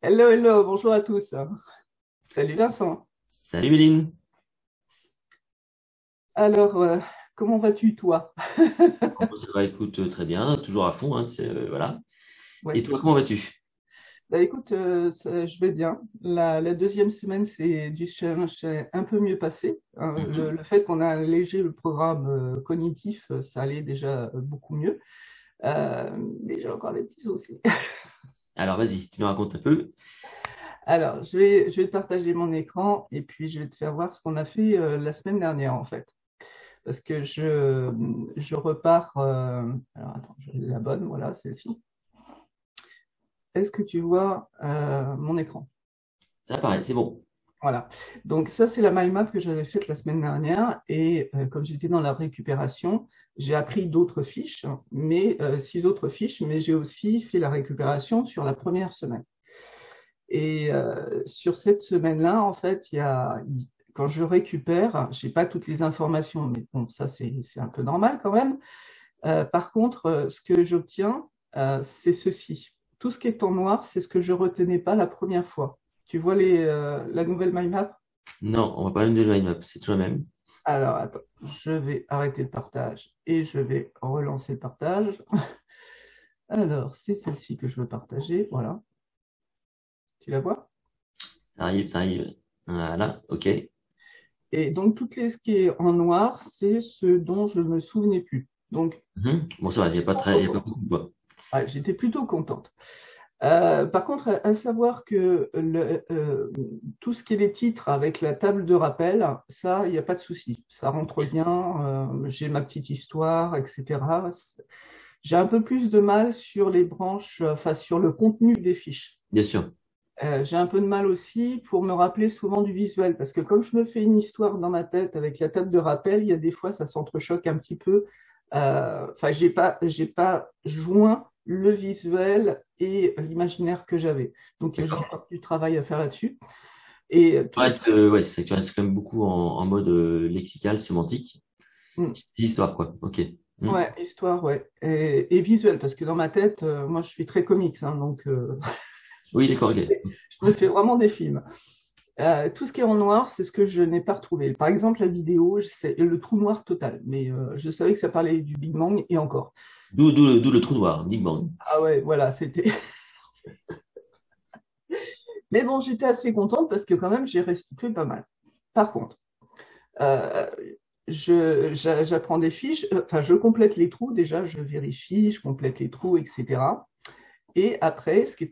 Hello, hello, bonjour à tous. Salut Vincent. Salut Méline. Alors, comment vas-tu, toi? Bon, ça va, écoute, très bien, toujours à fond, hein, voilà. Et Ouais. toi, comment vas-tu? Bah écoute, je vais bien. La deuxième semaine, c'est du challenge c'est un peu mieux passé. Le, Mhm. le fait qu'on a allégé le programme cognitif, ça allait déjà beaucoup mieux. Euh, mais j'ai encore des petits soucis. Alors vas-y, tu nous racontes un peu. Alors, je vais te partager mon écran et puis je vais te faire voir ce qu'on a fait la semaine dernière, en fait. Parce que je repars. Alors attends, je la bonne, voilà, celle-ci. Est-ce que tu vois mon écran? Ça paraît, c'est bon. Voilà. Donc ça, c'est la mind map que j'avais faite la semaine dernière. Et comme j'étais dans la récupération, j'ai appris d'autres fiches, mais 6 autres fiches, mais j'ai aussi fait la récupération sur la première semaine. Et sur cette semaine-là, en fait, quand je récupère, j'ai pas toutes les informations, mais bon, ça c'est un peu normal quand même. Par contre, ce que j'obtiens, c'est ceci. Tout ce qui est en noir, c'est ce que je retenais pas la première fois. Tu vois la nouvelle mind map? Non, on va pas de mind map, c'est toujours la même. Alors, attends, je vais arrêter le partage et je vais relancer le partage. Alors, c'est celle-ci que je veux partager. Voilà. Tu la vois? Ça arrive, ça arrive. Voilà, ok. Et donc, ce qui est en noir, c'est ce dont je me souvenais plus. Donc, Mhm. Bon, ça va, il n'y a j'étais pas pas très, trop il y a pas contente. beaucoup, quoi. Ouais, j'étais plutôt contente. Par contre, à savoir que tout ce qui est les titres avec la table de rappel, ça, il n'y a pas de souci. Ça rentre bien. J'ai ma petite histoire, etc. J'ai un peu plus de mal sur les branches, enfin sur le contenu des fiches. Bien sûr. J'ai un peu de mal aussi pour me rappeler souvent du visuel, parce que comme je me fais une histoire dans ma tête avec la table de rappel, il y a des fois ça s'entrechoque un petit peu. Enfin, j'ai pas joint le visuel et l'imaginaire que j'avais. Donc j'ai D'accord. encore du travail à faire là-dessus. Et Tu restes, ouais, tu restes quand même beaucoup en mode lexical, sémantique. Histoire, quoi. Ok. Mhm. ouais, histoire, ouais, et visuel, parce que dans ma tête, moi je suis très comics, hein, donc Oui, d'accord, ok. je me fais vraiment des films. Tout ce qui est en noir, c'est ce que je n'ai pas retrouvé. Par exemple, la vidéo, c'est le trou noir total. Mais je savais que ça parlait du Big Bang et encore. D'où le trou noir, Big Bang. Ah ouais, voilà, c'était. Mais bon, j'étais assez contente parce que quand même, j'ai restitué pas mal. Par contre, euh, j'apprends des fiches, enfin, je complète les trous déjà, je vérifie, je complète les trous, etc. Et après, ce qui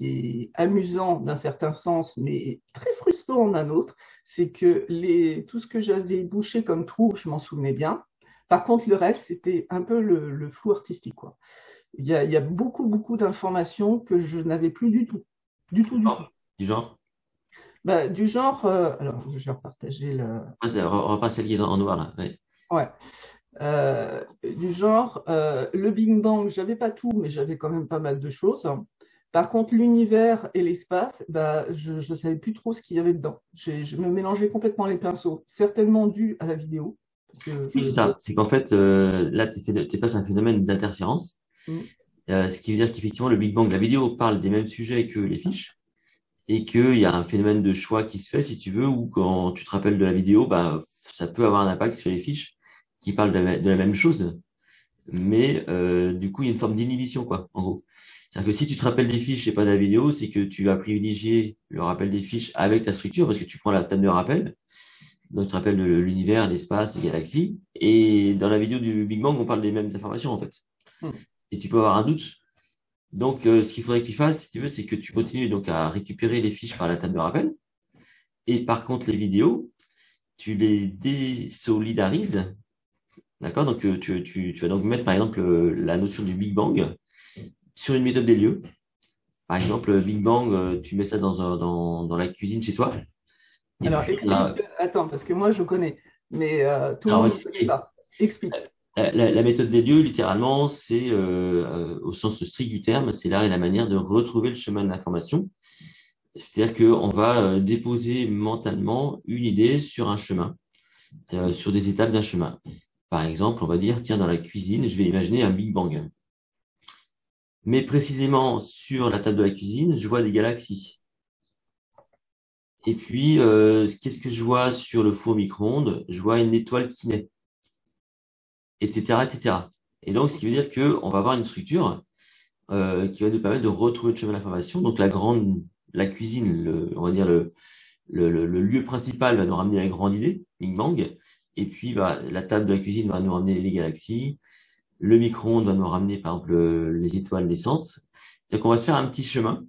est amusant d'un certain sens, mais très frustrant d'un autre, c'est que tout ce que j'avais bouché comme trou, je m'en souvenais bien. Par contre, le reste, c'était un peu le flou artistique, quoi. Il y a beaucoup, beaucoup d'informations que je n'avais plus du tout. Du tout, du tout. Du genre. Bah, du genre, alors, je vais repartager le. Repasse celle qui est en noir, là. Ouais. Ouais. Du genre, le Big Bang, j'avais pas tout, mais j'avais quand même pas mal de choses. Par contre, l'univers et l'espace, bah, je ne savais plus trop ce qu'il y avait dedans. Je me mélangeais complètement les pinceaux, certainement dû à la vidéo, parce que Oui, c'est ça. C'est qu'en fait, là, tu es face à un phénomène d'interférence. Hmm, Ce qui veut dire qu'effectivement, le Big Bang, la vidéo parle des mêmes sujets que les fiches et qu'il y a un phénomène de choix qui se fait, si tu veux, où quand tu te rappelles de la vidéo, bah, ça peut avoir un impact sur les fiches qui parlent de la même chose. Mais du coup, il y a une forme d'inhibition, quoi, en gros. C'est-à-dire que si tu te rappelles des fiches et pas de la vidéo, c'est que tu vas privilégier le rappel des fiches avec ta structure parce que tu prends la table de rappel. Donc, tu te rappelles de l'univers, l'espace, les galaxies. Et dans la vidéo du Big Bang, on parle des mêmes informations, en fait. hmm. Et tu peux avoir un doute. Donc, ce qu'il faudrait que tu fasses, si tu veux, c'est que tu continues donc à récupérer les fiches par la table de rappel. Et par contre, les vidéos, tu les désolidarises. D'accord? Donc, tu vas donc mettre, par exemple, la notion du Big Bang sur une méthode des lieux. Par exemple, Big Bang, tu mets ça dans la cuisine chez toi. Et Alors, puis, explique, attends, parce que moi, je connais, mais tout le alors, on va monde ne connaît expliquer. pas. Explique. La méthode des lieux, littéralement, c'est, au sens strict du terme, c'est l'art et la manière de retrouver le chemin de l'information. C'est-à-dire qu'on va déposer mentalement une idée sur un chemin, sur des étapes d'un chemin. Par exemple, on va dire, tiens, dans la cuisine, je vais imaginer un Big Bang. Mais précisément sur la table de la cuisine, je vois des galaxies. Et puis, qu'est-ce que je vois sur le four micro-ondes? Je vois une étoile qui naît, etc., etc. Et donc, ce qui veut dire qu'on va avoir une structure qui va nous permettre de retrouver le chemin de l'information. Donc, la cuisine, on va dire le lieu principal va nous ramener la grande idée, Big Bang. Et puis, bah, la table de la cuisine va nous ramener les galaxies. Le micro-ondes va nous ramener, par exemple, les étoiles naissantes. C'est-à-dire qu'on va se faire un petit chemin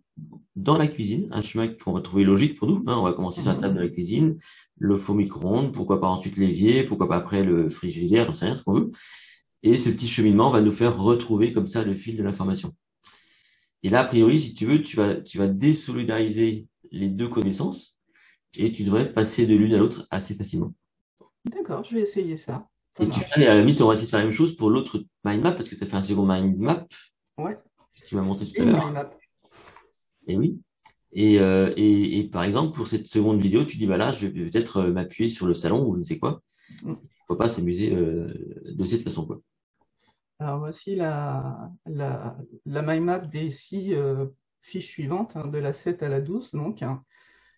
dans la cuisine, un chemin qu'on va trouver logique pour nous, hein. On va commencer sur la table de la cuisine, le four micro-ondes, pourquoi pas ensuite l'évier, pourquoi pas après le frigidaire, j'en sais rien, ce qu'on veut. Et ce petit cheminement va nous faire retrouver comme ça le fil de l'information. Et là, a priori, si tu veux, tu vas désolidariser les deux connaissances et tu devrais passer de l'une à l'autre assez facilement. D'accord, je vais essayer ça. Ça Et marche. à la limite, on va essayer de faire la même chose pour l'autre mind map parce que tu as fait un second mind map Ouais, que tu m'as monté tout à une l'heure. mind map. Et oui. Et par exemple, pour cette seconde vidéo, tu dis, bah là, je vais peut-être m'appuyer sur le salon ou je ne sais quoi. Mm. Pourquoi pas s'amuser de cette façon, quoi. Alors voici la mind map des 6 fiches suivantes, hein, de la 7 à la 12. Donc, hein.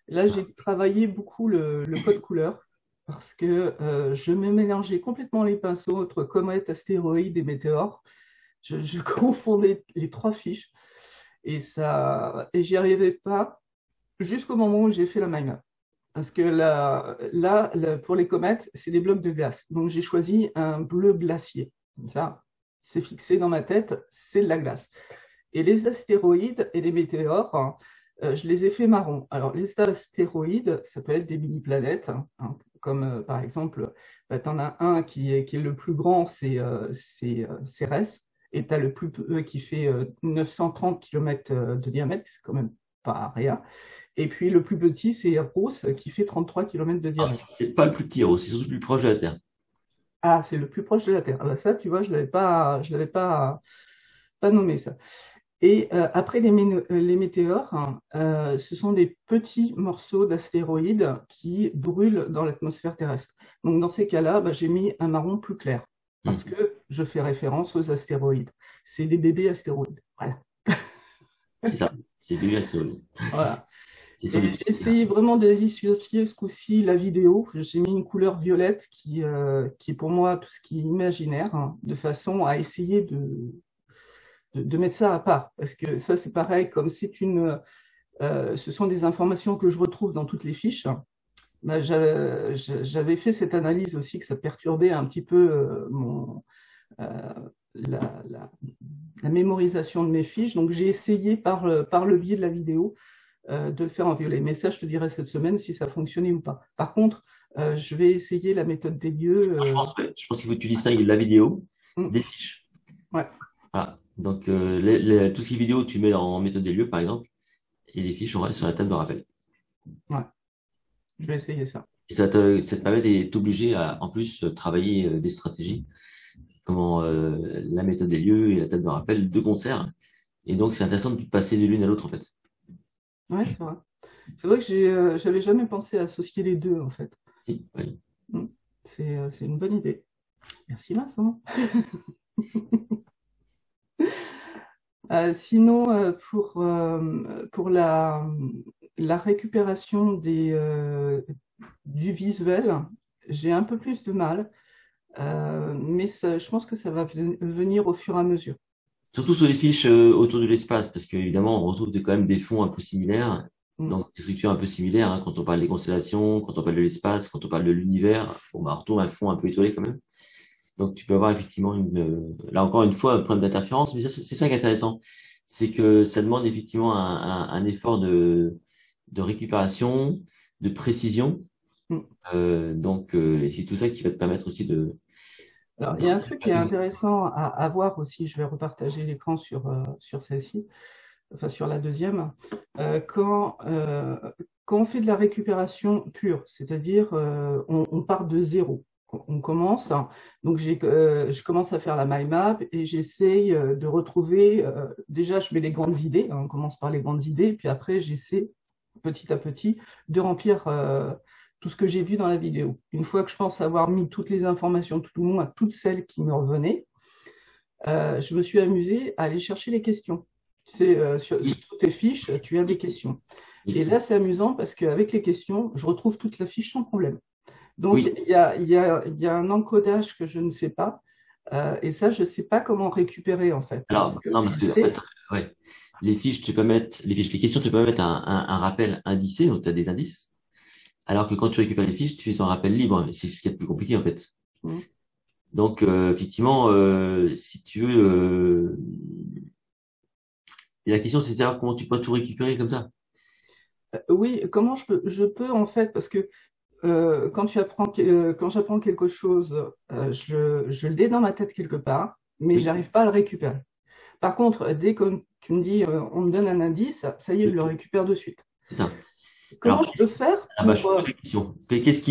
Là, j'ai travaillé beaucoup le code couleur parce que je me mélangeais complètement les pinceaux entre comètes, astéroïdes et météores. Je confondais les 3 fiches et j'y arrivais pas jusqu'au moment où j'ai fait la mind map. Parce que pour les comètes, c'est des blocs de glace. Donc, j'ai choisi un bleu glacier. Comme ça, c'est fixé dans ma tête, c'est de la glace. Et les astéroïdes et les météores, hein, je les ai fait marron. Alors, les astéroïdes, ça peut être des mini-planètes, hein, comme par exemple, tu en as un qui est le plus grand, c'est Cérès, et tu as le plus qui fait 930 km de diamètre, c'est quand même pas rien. Et puis le plus petit, c'est Eros, qui fait 33 km de Alors, diamètre. c'est pas le plus petit héros, c'est surtout le plus proche de la Terre. Ah, c'est le plus proche de la Terre. Ah bah ça, tu vois, je l'avais pas nommé ça. Et après les météores, hein, ce sont des petits morceaux d'astéroïdes qui brûlent dans l'atmosphère terrestre. Donc dans ces cas-là, bah, j'ai mis un marron plus clair parce Hmm. que je fais référence aux astéroïdes. C'est des bébés astéroïdes. Voilà. C'est ça, c'est des bébés astéroïdes. Voilà. C'est sur Et des j'ai petits. essayé vraiment de dissocier ce coup-ci la vidéo. J'ai mis une couleur violette qui est pour moi tout ce qui est imaginaire, hein, de façon à essayer de mettre ça à part. Parce que ça, c'est pareil, comme ce sont des informations que je retrouve dans toutes les fiches. Bah, j'avais fait cette analyse aussi que ça perturbait un petit peu euh, la, la- la mémorisation de mes fiches. Donc j'ai essayé par le biais de la vidéo de le faire en violet. Mais ça, je te dirai cette semaine si ça fonctionnait ou pas. Par contre, je vais essayer la méthode des lieux. Je pense, ouais, je pense qu'il faut que tu distingues la vidéo Hmm, des fiches. ouais, Voilà. Donc, tout ce qui est vidéo, tu mets en méthode des lieux, par exemple, et les fiches, on reste sur la table de rappel. ouais, je vais essayer ça. Et ça te permet d'être obligé à, en plus, travailler des stratégies, comment la méthode des lieux et la table de rappel de concert. Et donc, c'est intéressant de passer de l'une à l'autre, en fait. Ouais, c'est vrai. C'est vrai que j'avais jamais pensé à associer les deux, en fait. Si, oui. Hmm, c'est une bonne idée. Merci Vincent. Sinon, pour la récupération du visuel, j'ai un peu plus de mal, mais je pense que ça va venir au fur et à mesure. Surtout sur les fiches autour de l'espace, parce qu'évidemment, on retrouve quand même des fonds un peu similaires, Mm. donc des structures un peu similaires, hein, quand on parle des constellations, quand on parle de l'espace, quand on parle de l'univers, bon, bah, on retrouve un fond un peu étoilé quand même. Donc, tu peux avoir effectivement là encore une fois, un problème d'interférence, mais ça, c'est ça qui est intéressant. C'est que ça demande effectivement un effort de récupération, de précision. Mm. Et c'est tout ça qui va te permettre aussi Alors, il y a un truc qui est intéressant à voir aussi, je vais repartager l'écran sur celle-ci, enfin sur la deuxième. Quand on fait de la récupération pure, c'est-à-dire on part de zéro, on commence, hein. Donc je commence à faire la mind map et j'essaye de retrouver, déjà je mets les grandes idées, hein, on commence par les grandes idées, puis après j'essaie petit à petit de remplir tout ce que j'ai vu dans la vidéo. Une fois que je pense avoir mis toutes les informations, tout le monde, toutes celles qui me revenaient, je me suis amusée à aller chercher les questions. Tu sais, Oui, sur tes fiches, tu as des questions. Et oui, là, c'est amusant parce qu'avec les questions, je retrouve toute la fiche sans problème. Donc, oui. il y a un encodage que je ne fais pas. Et ça, je ne sais pas comment récupérer, en fait. Parce Alors, que non, parce je que, en fait, sais. ouais. Les fiches, tu peux mettre, les questions, tu peux mettre un rappel indicé, donc tu as des indices. Alors que quand tu récupères les fiches, tu fais un rappel libre. C'est ce qui est le plus compliqué, en fait. Hmm. Donc, effectivement, si tu veux, et la question, c'est de savoir comment tu peux tout récupérer comme ça. Oui, comment je peux, en fait, parce que quand j'apprends quelque chose, je l'ai dans ma tête quelque part, mais Oui, j'arrive pas à le récupérer. Par contre, dès que tu me dis, on me donne un indice, ça y est, je le oui, récupère de suite. c'est ça. Comment Alors, je peux faire ah bah, je pour... pose la question. Qu'est-ce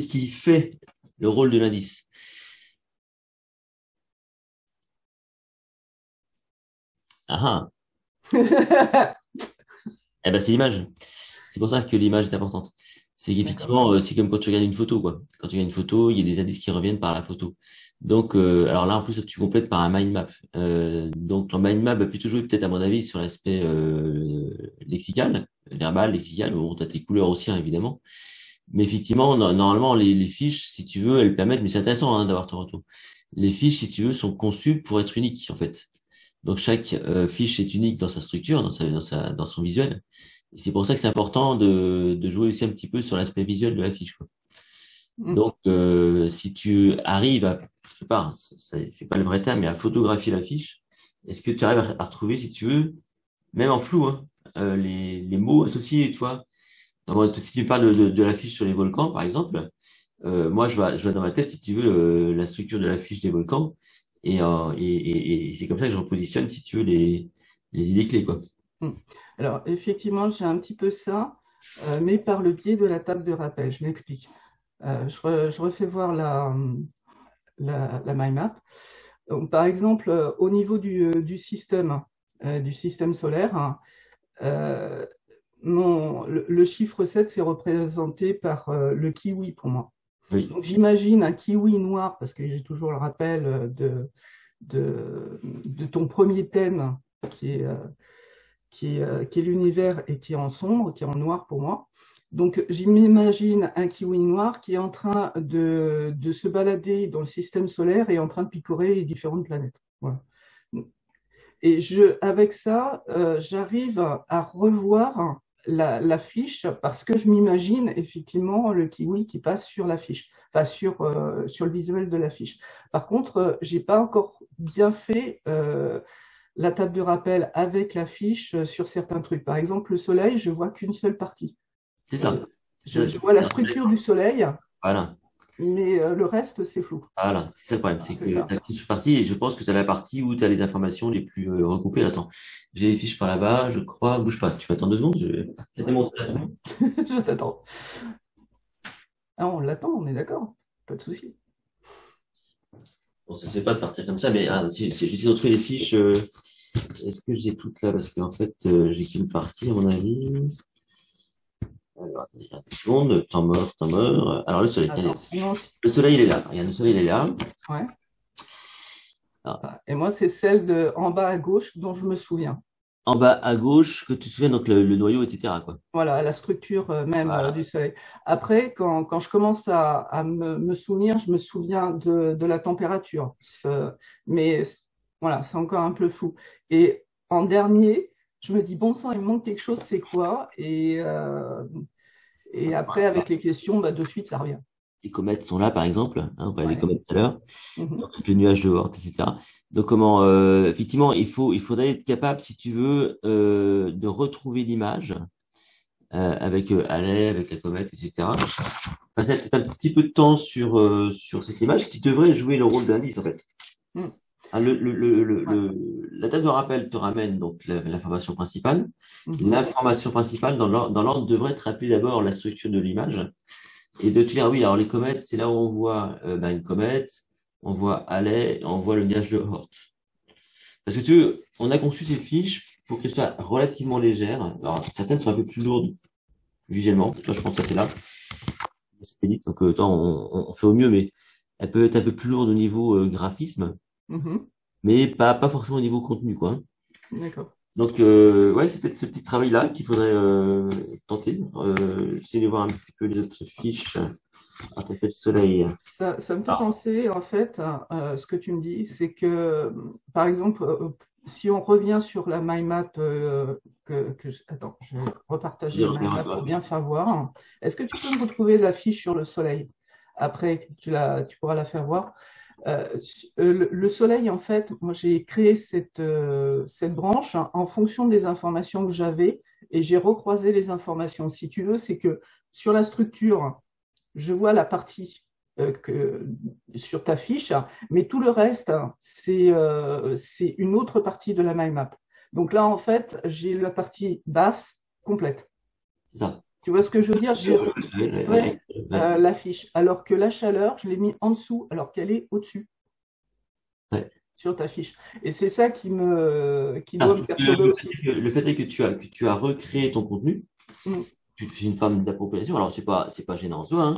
qui fait le rôle de l'indice? Ah, ah. Eh ben, c'est l'image. C'est pour ça que l'image est importante. C'est D'accord. qu'effectivement, c'est comme quand tu regardes une photo, quoi. Quand tu regardes une photo, il y a des indices qui reviennent par la photo. Donc, alors là, en plus, tu complètes par un mind map. Donc, le mind map va plutôt jouer, peut-être, à mon avis, sur l'aspect lexical, verbal, lexical. Bon, t'as tes couleurs aussi, hein, évidemment. Mais effectivement, normalement, les fiches, si tu veux, elles permettent, mais c'est intéressant, hein, d'avoir ton retour. Les fiches, si tu veux, sont conçues pour être uniques, en fait. Donc, chaque fiche est unique dans sa structure, dans son visuel. Et c'est pour ça que c'est important de jouer aussi un petit peu sur l'aspect visuel de la fiche, quoi. Mm. Donc, si tu arrives à, quelque part, c'est pas le vrai terme, mais à photographier la fiche, est-ce que tu arrives à retrouver, si tu veux, même en flou, hein, les mots associés, tu vois? Si tu parles de la fiche sur les volcans, par exemple, moi, je vois dans ma tête, si tu veux, la structure de la fiche des volcans, et c'est comme ça que je repositionne, si tu veux, les idées clés, quoi. Mm. Alors, effectivement, j'ai un petit peu ça, mais par le biais de la table de rappel. Je m'explique. Je refais voir la mind map. Donc, par exemple, au niveau du système solaire, hein, euh, le chiffre 7, c'est représenté par le kiwi pour moi. Oui, Donc, j'imagine un kiwi noir, parce que j'ai toujours le rappel de ton premier thème qui est, euh, qui est l'univers et qui est en sombre, qui est en noir pour moi. Donc, j'imagine un kiwi noir qui est en train de se balader dans le système solaire et en train de picorer les différentes planètes. Voilà. Et avec ça, j'arrive à revoir la fiche parce que je m'imagine effectivement le kiwi qui passe sur la fiche, enfin sur le visuel de la fiche. Par contre, j'ai pas encore bien fait la table de rappel avec la fiche sur certains trucs. Par exemple, le soleil, je vois qu'une seule partie. c'est Euh, ça. je vois la structure du soleil, Voilà. mais le reste, c'est flou. Voilà, c'est ça le problème, c'est C'est que tu ça. as qu'une partie et je pense que c'est la partie où tu as les informations les plus recoupées. Attends, j'ai les fiches par là-bas, je crois. Bouge pas, tu vas attendre 2 secondes. Je vais Ouais. démontrer là tout le monde. Je t'attends. Ah, on l'attend, on est d'accord. Pas de souci. Bon, ça se fait pas de partir comme ça, mais j'essaie de retrouver les fiches. Est-ce que j'ai toutes là? Parce qu'en fait, j'ai qu'une partie, à mon avis. Alors, attendez, une seconde. Temps mort, temps mort. Alors, le soleil, tiens, Attends, sinon, le soleil, il est là. Regarde, le soleil, il est là. ouais. Alors, Et moi, c'est celle de en bas à gauche dont je me souviens. en bas à gauche, que tu te souviens, donc le noyau, etc., quoi. Voilà, la structure même Voilà. du soleil. Après, quand je commence à me souvenir, je me souviens de la température. Mais voilà, c'est encore un peu flou. Et en dernier, je me dis, bon sang, il me manque quelque chose, c'est quoi? Et après, avec les questions, bah, de suite, ça revient. Les comètes sont là, par exemple. Hein, on parlait des Ouais. comètes tout à l'heure. Mhm. Donc, le nuage de Oort, etc. Donc, comment, effectivement, il faudrait être capable, si tu veux, de retrouver l'image avec Halley, avec la comète, etc. Passer peut-être un petit peu de temps sur cette image qui devrait jouer le rôle d'indice, en fait. Mhm. Hein, Ouais. la table de rappel te ramène donc l'information principale. Mhm. L'information principale dans l'ordre devrait te rappeler d'abord la structure de l'image et de te dire, oui, alors les comètes, c'est là où on voit une comète, on voit Halley, on voit le nuage de Oort. Parce que tu veux, on a conçu ces fiches pour qu'elles soient relativement légères. Alors, certaines sont un peu plus lourdes visuellement. Toi, je pense que c'est là, les satellites. Donc, on fait au mieux, mais elles peuvent être un peu plus lourdes au niveau graphisme. Mhm. mais pas forcément au niveau contenu, quoi. D'accord. Donc, ouais, c'est peut-être ce petit travail-là qu'il faudrait tenter. Essayer de voir un petit peu les autres fiches. Ah, t'as fait le soleil. Ça me fait Ah, penser, en fait, ce que tu me dis, c'est que, par exemple, si on revient sur la mind map, attends, je vais repartager la dire, mind map pour bien faire voir. Est-ce que tu peux me retrouver la fiche sur le soleil? Après, tu pourras la faire voir. Le soleil, en fait, moi j'ai créé cette branche en fonction des informations que j'avais et j'ai recroisé les informations. Si tu veux, c'est que sur la structure, je vois la partie sur ta fiche, mais tout le reste, c'est une autre partie de la mind map. Donc là, en fait, j'ai la partie basse complète. c'est ça. Tu vois ce que je veux dire? J'ai Ouais, ouais, refait ouais. la fiche, alors que la chaleur, je l'ai mis en dessous, alors qu'elle est au-dessus Ouais. sur ta fiche. Et c'est ça qui Ah, doit me perturber aussi. le fait est que tu as recréé ton contenu, Mm. tu fais une forme d'appropriation. Alors, c'est pas gênant en soi, hein.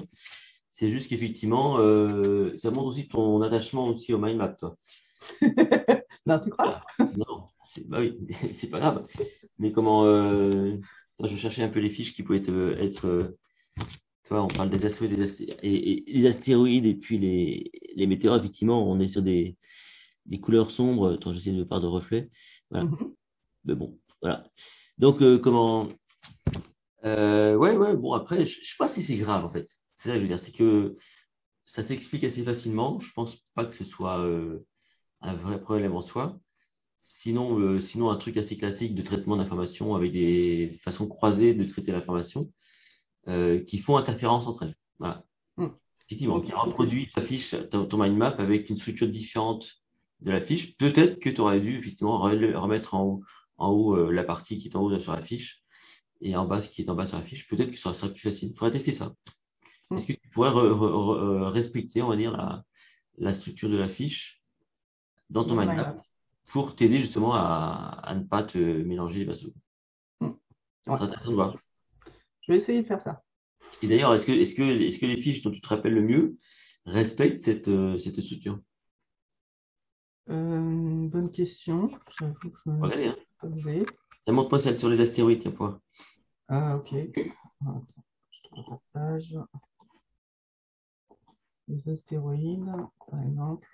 C'est juste qu'effectivement, ça montre aussi ton attachement aussi au mind map, toi. Non, tu crois? Voilà. Non, bah oui, c'est pas grave. Mais comment, je cherchais un peu les fiches qui pouvaient tu vois, on parle des astéroïdes, et les astéroïdes et puis les météores, effectivement, on est sur des couleurs sombres. Attends, j'essaie de faire de reflets. Voilà. Mhm. Mais bon, voilà. Donc, ouais, ouais, bon, après, je sais pas si c'est grave, en fait. C'est ça que je veux dire, c'est que ça s'explique assez facilement. Je pense pas que ce soit un vrai problème en soi. Sinon, un truc assez classique de traitement d'information avec des façons croisées de traiter l'information qui font interférence entre elles. Voilà. Mm. Effectivement, Donc qui il faut que reproduit ta fiche, ton mind map avec une structure différente de la fiche. Peut-être que tu aurais dû effectivement remettre en haut la partie qui est en haut sur la fiche et en bas ce qui est en bas sur la fiche. Peut-être que ça sera plus facile. Il faudrait tester ça. Est-ce Mm. que tu pourrais respecter, on va dire, la structure de la fiche dans ton Dans la mind mind map map. pour t'aider justement à ne pas te mélanger les vasos? Mm. Ça Ouais. serait intéressant de voir. Je vais essayer de faire ça. Et d'ailleurs, est-ce que les fiches dont tu te rappelles le mieux respectent cette structure? Bonne question. J'avoue que je ne me Regardez, suis hein. pas posé. Ça montre-moi celle sur les astéroïdes, tiens, point. Ah, ok. Attends, je te repartage. Les astéroïdes, par exemple.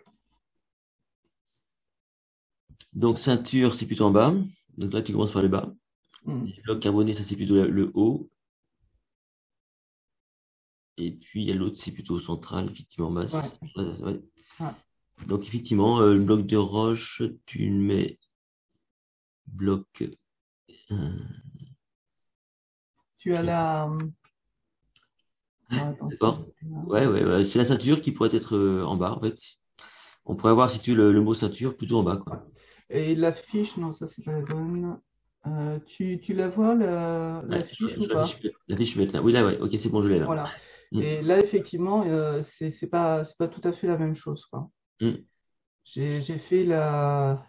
Donc, ceinture, c'est plutôt en bas. Donc là, tu commences par le bas. Hmm. Les blocs carbonés, ça, c'est plutôt le haut. Et puis, il y a l'autre, c'est plutôt central, effectivement, Ouais, basse. Ouais, ouais. ouais. Donc, effectivement, le bloc de roche, tu le mets bloc. euh, Tu as la. Attends, c'est d'accord? là. Ouais, ouais, ouais. C'est la ceinture qui pourrait être en bas, en fait. On pourrait voir si tu le mot ceinture plutôt en bas, quoi. Ouais. Et la fiche, non, ça c'est pas la bonne. Tu la vois, la Ouais, fiche ou la fiche, pas? la fiche, je vais mettre là. Oui, là, ouais. Ok, c'est bon, je l'ai là. Voilà. Mm, Et là, effectivement, c'est pas tout à fait la même chose, quoi. mm. J'ai fait la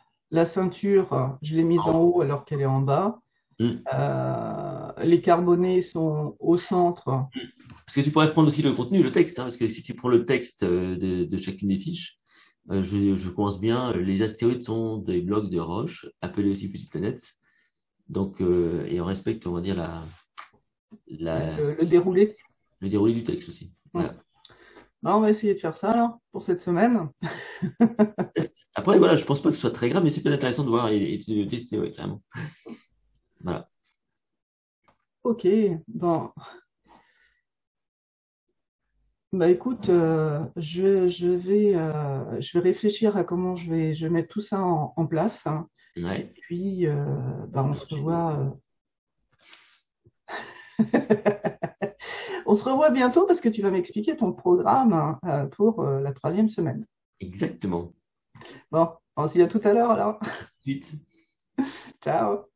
ceinture, je l'ai mise en haut alors qu'elle est en bas. Mm. Les carbonés sont au centre. Parce que tu pourrais prendre aussi le contenu, le texte, hein, parce que si tu prends le texte de chacune des fiches, je commence bien, les astéroïdes sont des blocs de roches, appelés aussi petites planètes. Donc, et on respecte, on va dire, Ouais, la, le déroulé. le déroulé du texte aussi. Hmm. Voilà. Bah, on va essayer de faire ça alors pour cette semaine. Après, voilà, je pense pas que ce soit très grave, mais c'est peut-être intéressant de voir et de tester, ouais, carrément. Voilà. Ok, bon, bah écoute, je vais réfléchir à comment je vais mettre tout ça en place, hein. Ouais. Puis, bah, on se revoit. On se revoit bientôt parce que tu vas m'expliquer ton programme, hein, pour la troisième semaine. Exactement. Bon, on se dit à tout à l'heure alors. Ensuite. Ciao.